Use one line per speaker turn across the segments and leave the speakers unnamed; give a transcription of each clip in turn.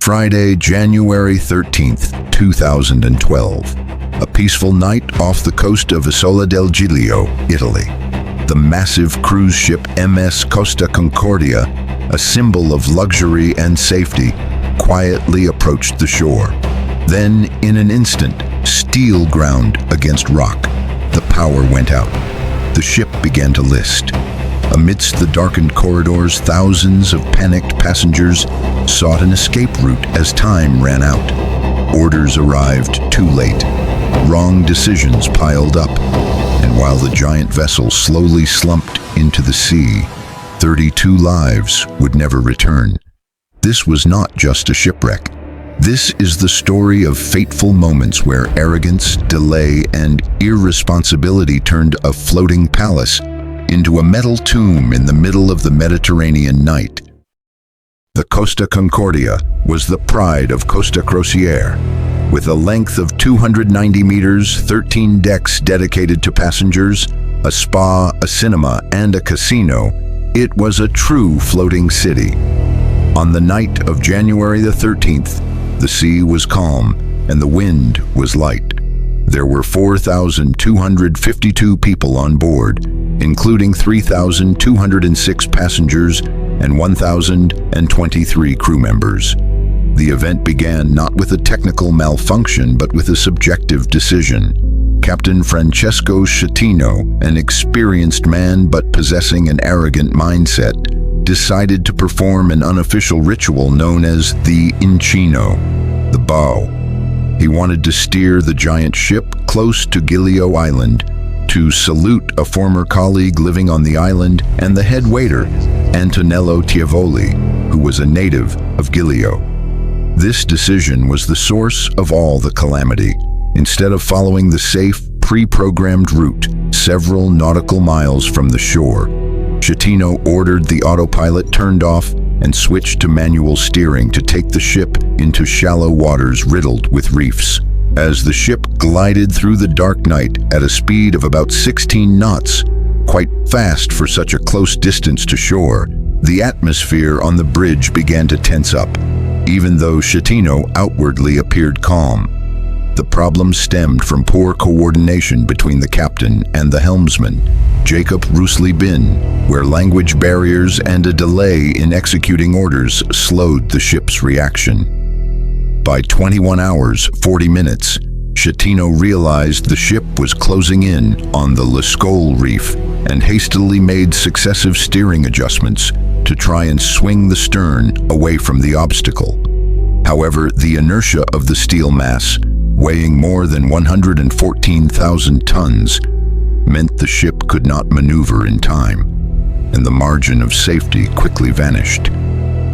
Friday, January 13th, 2012. A peaceful night off the coast of Isola del Giglio, Italy. The massive cruise ship MS Costa Concordia, a symbol of luxury and safety, quietly approached the shore. Then, in an instant, steel ground against rock. The power went out. The ship began to list. Amidst the darkened corridors, thousands of panicked passengers sought an escape route as time ran out. Orders arrived too late. Wrong decisions piled up. And while the giant vessel slowly slumped into the sea, 32 lives would never return. This was not just a shipwreck. This is the story of fateful moments where arrogance, delay, and irresponsibility turned a floating palace into a metal tomb in the middle of the Mediterranean night. The Costa Concordia was the pride of Costa Crociere. With a length of 290 meters, 13 decks dedicated to passengers, a spa, a cinema, and a casino, it was a true floating city. On the night of January the 13th, the sea was calm and the wind was light. There were 4,252 people on board, including 3,206 passengers and 1,023 crew members. The event began not with a technical malfunction, but with a subjective decision. Captain Francesco Schettino, an experienced man but possessing an arrogant mindset, decided to perform an unofficial ritual known as the Incino, the bow. He wanted to steer the giant ship close to Giglio Island, to salute a former colleague living on the island and the head waiter, Antonello Tiavoli, who was a native of Giglio. This decision was the source of all the calamity. Instead of following the safe, pre-programmed route several nautical miles from the shore, Schettino ordered the autopilot turned off and switched to manual steering to take the ship into shallow waters riddled with reefs. As the ship glided through the dark night at a speed of about 16 knots, quite fast for such a close distance to shore, the atmosphere on the bridge began to tense up, even though Schettino outwardly appeared calm. The problem stemmed from poor coordination between the captain and the helmsman, Jacob Rusli-Bin, where language barriers and a delay in executing orders slowed the ship's reaction. By 21 hours, 40 minutes, Schettino realized the ship was closing in on the Lascaux reef and hastily made successive steering adjustments to try and swing the stern away from the obstacle. However, the inertia of the steel mass, weighing more than 114,000 tons, meant the ship could not maneuver in time, and the margin of safety quickly vanished.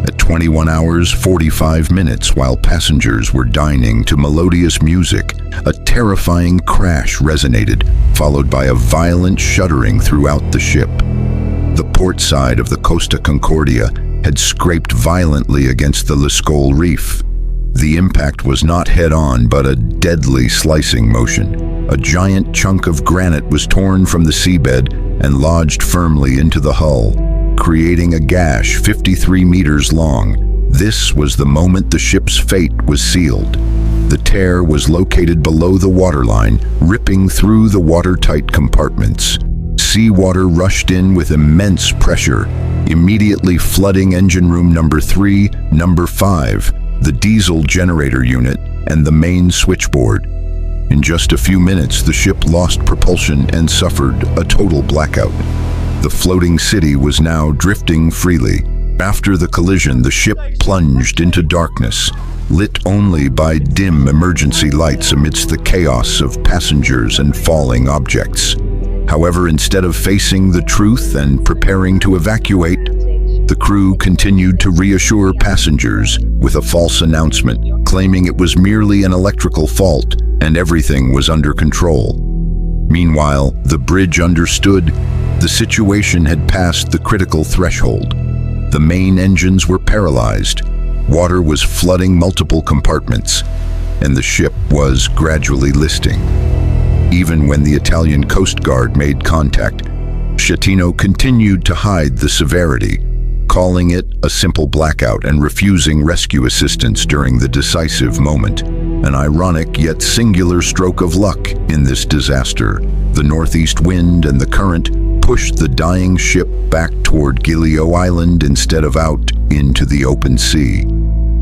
At 21 hours, 45 minutes, while passengers were dining to melodious music, a terrifying crash resonated, followed by a violent shuddering throughout the ship. The port side of the Costa Concordia had scraped violently against the Lascaux reef. The impact was not head-on, but a deadly slicing motion. A giant chunk of granite was torn from the seabed and lodged firmly into the hull, creating a gash 53 meters long. This was the moment the ship's fate was sealed. The tear was located below the waterline, ripping through the watertight compartments. Seawater rushed in with immense pressure, immediately flooding engine room number 3, number 5, the diesel generator unit, and the main switchboard. In just a few minutes, the ship lost propulsion and suffered a total blackout. The floating city was now drifting freely. After the collision, the ship plunged into darkness, lit only by dim emergency lights amidst the chaos of passengers and falling objects. However, instead of facing the truth and preparing to evacuate, the crew continued to reassure passengers with a false announcement, claiming it was merely an electrical fault and everything was under control. Meanwhile, the bridge understood the situation had passed the critical threshold. The main engines were paralyzed, water was flooding multiple compartments, and the ship was gradually listing. Even when the Italian Coast Guard made contact, Schettino continued to hide the severity, calling it a simple blackout and refusing rescue assistance during the decisive moment. An ironic yet singular stroke of luck in this disaster. The northeast wind and the current pushed the dying ship back toward Giglio Island instead of out into the open sea.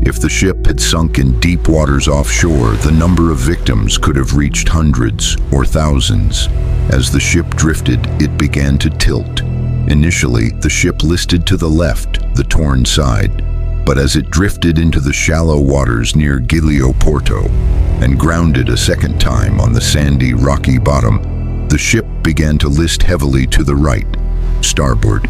If the ship had sunk in deep waters offshore, the number of victims could have reached hundreds or thousands. As the ship drifted, it began to tilt. Initially, the ship listed to the left, the torn side, but as it drifted into the shallow waters near Giglio Porto and grounded a second time on the sandy, rocky bottom, the ship began to list heavily to the right, starboard.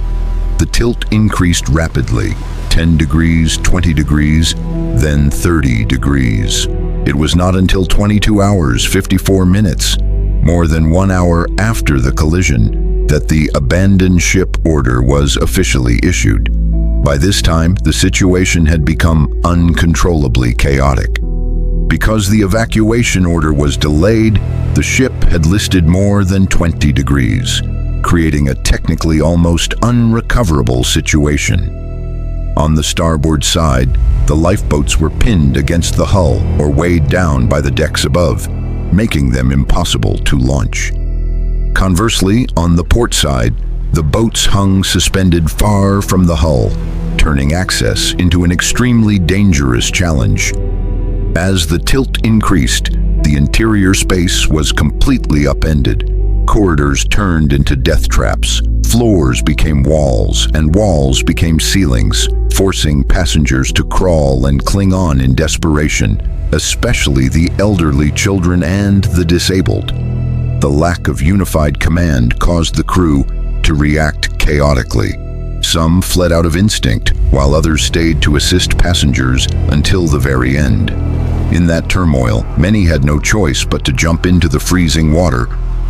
The tilt increased rapidly, 10 degrees, 20 degrees, then 30 degrees. It was not until 22 hours, 54 minutes, more than 1 hour after the collision, that the abandoned ship order was officially issued. By this time, the situation had become uncontrollably chaotic. Because the evacuation order was delayed, the ship had listed more than 20 degrees, creating a technically almost unrecoverable situation. On the starboard side, the lifeboats were pinned against the hull or weighed down by the decks above, making them impossible to launch. Conversely, on the port side, the boats hung suspended far from the hull, turning access into an extremely dangerous challenge. As the tilt increased, the interior space was completely upended. Corridors turned into death traps, floors became walls, and walls became ceilings, forcing passengers to crawl and cling on in desperation, especially the elderly, children, and the disabled. The lack of unified command caused the crew to react chaotically. Some fled out of instinct, while others stayed to assist passengers until the very end. In that turmoil, many had no choice but to jump into the freezing water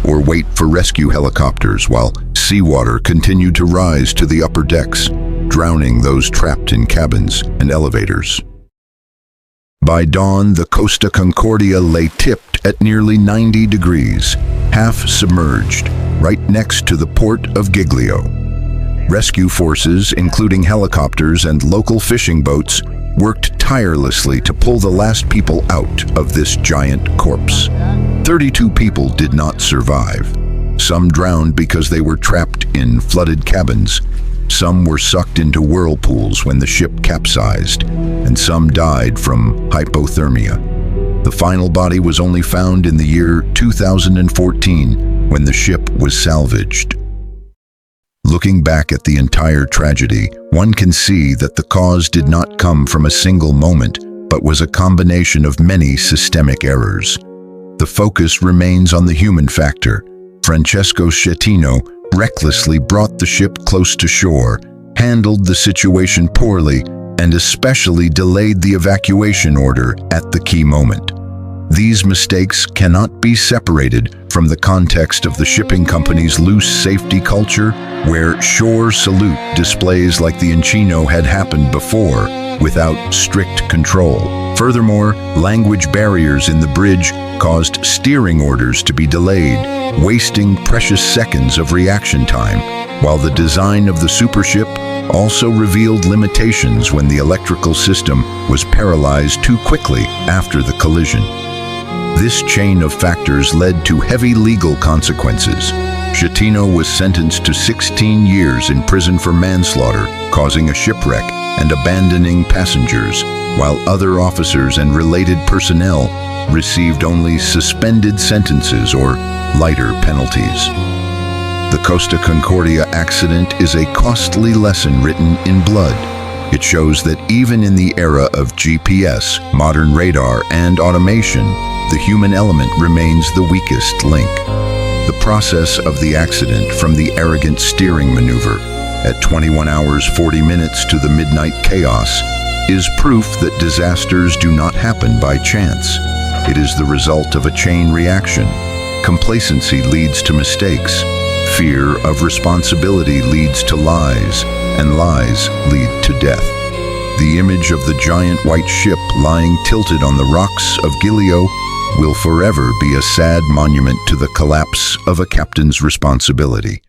or wait for rescue helicopters while seawater continued to rise to the upper decks, drowning those trapped in cabins and elevators. By dawn, the Costa Concordia lay tipped at nearly 90 degrees, half submerged, right next to the port of Giglio. Rescue forces, including helicopters and local fishing boats, worked tirelessly to pull the last people out of this giant corpse. 32 people did not survive. Some drowned because they were trapped in flooded cabins. Some were sucked into whirlpools when the ship capsized, and some died from hypothermia. The final body was only found in the year 2014 when the ship was salvaged. Looking back at the entire tragedy, one can see that the cause did not come from a single moment, but was a combination of many systemic errors. The focus remains on the human factor. Francesco Schettino recklessly brought the ship close to shore, handled the situation poorly, and especially delayed the evacuation order at the key moment. These mistakes cannot be separated from the context of the shipping company's loose safety culture, where shore salute displays like the Encino had happened before, without strict control. Furthermore, language barriers in the bridge caused steering orders to be delayed, wasting precious seconds of reaction time, while the design of the supership also revealed limitations when the electrical system was paralyzed too quickly after the collision. This chain of factors led to heavy legal consequences. Schettino was sentenced to 16 years in prison for manslaughter, causing a shipwreck and abandoning passengers, while other officers and related personnel received only suspended sentences or lighter penalties. The Costa Concordia accident is a costly lesson written in blood. It shows that even in the era of GPS, modern radar, and automation, the human element remains the weakest link. The process of the accident, from the arrogant steering maneuver at 21 hours 40 minutes to the midnight chaos, is proof that disasters do not happen by chance. It is the result of a chain reaction. Complacency leads to mistakes. Fear of responsibility leads to lies, and lies lead to death. The image of the giant white ship lying tilted on the rocks of Giglio will forever be a sad monument to the collapse of a captain's responsibility.